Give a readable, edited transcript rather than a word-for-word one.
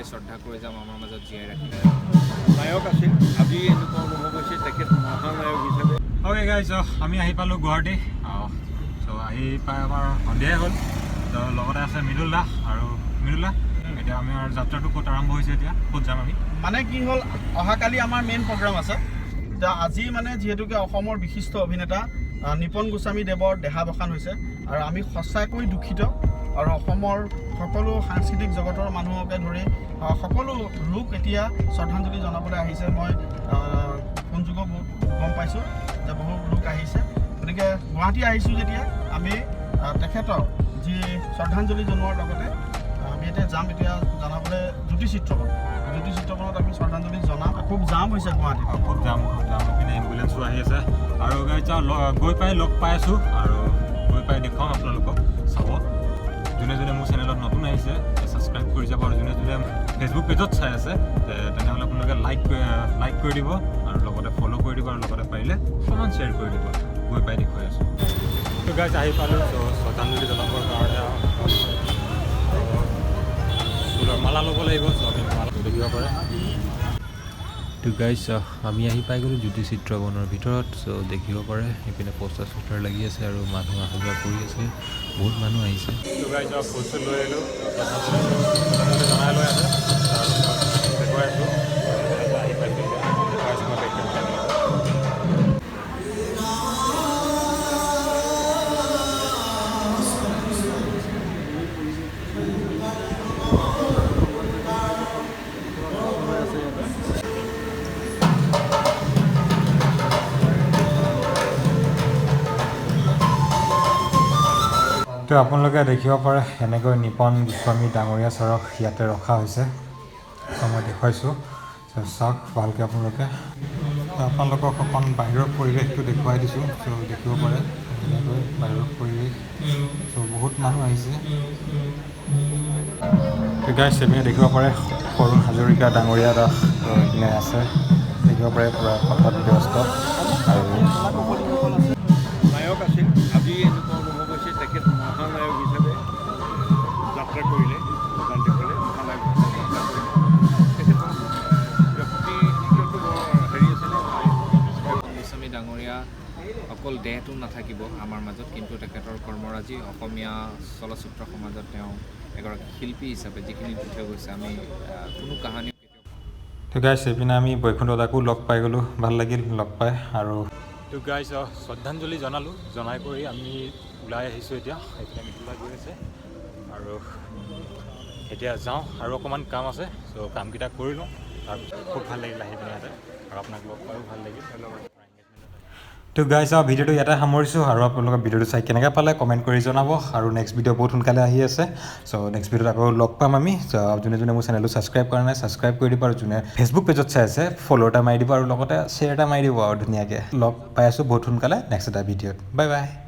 শ্ৰদ্ধা কৰি যাম আমাৰ মাজত জীয়াই ৰাখিলে নায়ক আছিল আজি এনেকুৱা অনুভৱ হৈছে তেখেত মহানায়ক হিচাপে অ'কে গাইজ আমি আহি পালোঁ গুৱাহাটী চ' আহি পাই আমাৰ সন্ধিয়াই হ'ল তো লগতে আছে মৃদুল দা আৰু মৃদুল দা এতিয়া আমাৰ যাত্ৰাটো ক'ত আৰম্ভ হৈছে এতিয়া ক'ত যাম আমি মানে কি হ'ল অহাকালি আমাৰ মেইন প্ৰগ্ৰাম আছে এতিয়া আজি মানে যিহেতুকে অসমৰ বিশিষ্ট অভিনেতা নিপন গোস্বামী দেৱৰ দেহাৱসান হৈছে আৰু আমি সঁচাকৈ দুখিত আৰু অসমৰ সকলো সাংস্কৃতিক জগতৰ মানুহকে ধৰি সকলো লোক এতিয়া শ্ৰদ্ধাঞ্জলি জনাবলৈ আহিছে মই ফোনযোগেও বহুত গম পাইছোঁ যে বহুত লোক আহিছে গতিকে গুৱাহাটী আহিছোঁ যেতিয়া আমি তেখেতৰ যি শ্ৰদ্ধাঞ্জলি জনোৱাৰ লগতে আমি এতিয়া যাম এতিয়া জনাবলৈ জ্যোতিচিত্ৰবনত আমি শ্ৰদ্ধাঞ্জলি জনাম খুব জাম হৈছে গুৱাহাটীত খুব জাম এইপিনে এম্বুলেঞ্চো আহি আছে আৰু গাইজ গৈ পাই লগ পাই আছোঁ আৰু গৈ পাই দেখুৱাম আপোনালোকক চাব যোনে যোনে মোৰ চেনেলত নতুন আহিছে ছাবস্ক্ৰাইব কৰি যাব আৰু যোনে যোনে ফেচবুক পেজত চাই আছে তেনেহ'লে আপোনালোকে লাইক কৰি দিব আৰু লগতে ফ'ল' কৰি দিব আৰু লগতে পাৰিলে অকণমান শ্বেয়াৰ কৰি দিব গৈ পাই দেখুৱাই আছোঁ তো গাইজ আহি পালোঁ ত' শ্ৰদ্ধাঞ্জলি জনাবৰ কাৰণে ফুলৰ মালা ল'ব লাগিব চ' আমি মালা দেখিব পাৰে তো গাইজ আমি আহি পাই গ'লোঁ জ্যোতিচিত্ৰবনৰ ভিতৰত চ' দেখিব পাৰে এইপিনে পোষ্টাৰ চোষ্টাৰ লাগি আছে আৰু মানুহ অহা যোৱা কৰি আছে বহুত মানুহ আহিছে তো গাইজ ফুল লৈ আহিলোঁ জনাই লৈ আছে তাৰপিছত দেখুৱাই আছোঁ আহি পাইছোঁ তো আপোনালোকে দেখিব পাৰে এনেকৈ নিপন গোস্বামী ডাঙৰীয়া ছাৰক ইয়াতে ৰখা হৈছে মই দেখুৱাইছোঁ চাওক ভালকৈ আপোনালোকে আপোনালোকক অকণ বাহিৰৰ পৰিৱেশটো দেখুৱাই দিছোঁ চ' দেখিব পাৰে এনেকৈ বাহিৰৰ পৰিৱেশ চ' বহুত মানুহ আহিছে গাইজ এইপিনে দেখিব পাৰে সৰুণ হাজৰিকা ডাঙৰীয়া দাস এইপিনে আছে দেখিব পাৰে পূৰা কথাত ব্যস্ত আৰু নায়ক আছিল আজি এনেকুৱা অনুভৱ হৈছে তেখেত মহানায়ক হিচাপে যাত্ৰা কৰিলে দেশলৈ মহানায়ক তেখেত হেৰি আছিলে গোস্বামী ডাঙৰীয়া অকল দেহটো নাথাকিব আমাৰ মাজত কিন্তু তেখেতৰ কৰ্মৰাজি অসমীয়া চলচ্চিত্ৰ সমাজত তেওঁ এগৰাকী শিল্পী হিচাপে যিখিনি দি থৈ গৈছে আমি কোনো কাহানী তো গাইজ এইপিনে আমি বৈকুণ্ঠ দাকো লগ পাই গ'লোঁ ভাল লাগিল লগ পাই আৰু তো গাইজ শ্ৰদ্ধাঞ্জলি জনাই কৰি আমি ওলাই আহিছোঁ এতিয়া এইপিনে মিঠুলা গৈ আছে আৰু এতিয়া যাওঁ আৰু অকণমান কাম আছে চ' কামকেইটা কৰি লওঁ তাৰপিছত খুব ভাল লাগিল আহি পিনে ইয়াতে আৰু আপোনাক লগ পায়ো ভাল লাগিল তো গাইজ ভিডিঅ'টো ইয়াতে সামৰিছোঁ আৰু আপোনালোকৰ ভিডিঅ'টো চাই কেনেকৈ পালে কমেণ্ট কৰি জনাব আৰু নেক্সট ভিডিঅ' বহুত সোনকালে আহি আছে চ' নেক্সট ভিডিঅ'ত আকৌ লগ পাম আমি যোনে যোনে মোৰ চেনেলটো ছাবস্ক্ৰাইব কৰা নাই ছাবস্ক্ৰাইব কৰি দিব আৰু যোনে ফেচবুক পেজত চাই আছে ফ'ল' এটা মাৰি দিব আৰু লগতে শ্বেয়াৰ এটা মাৰি দিব আৰু ধুনীয়াকৈ লগ পাই আছোঁ বহুত সোনকালে নেক্সট এটা ভিডিঅ'ত বাই বাই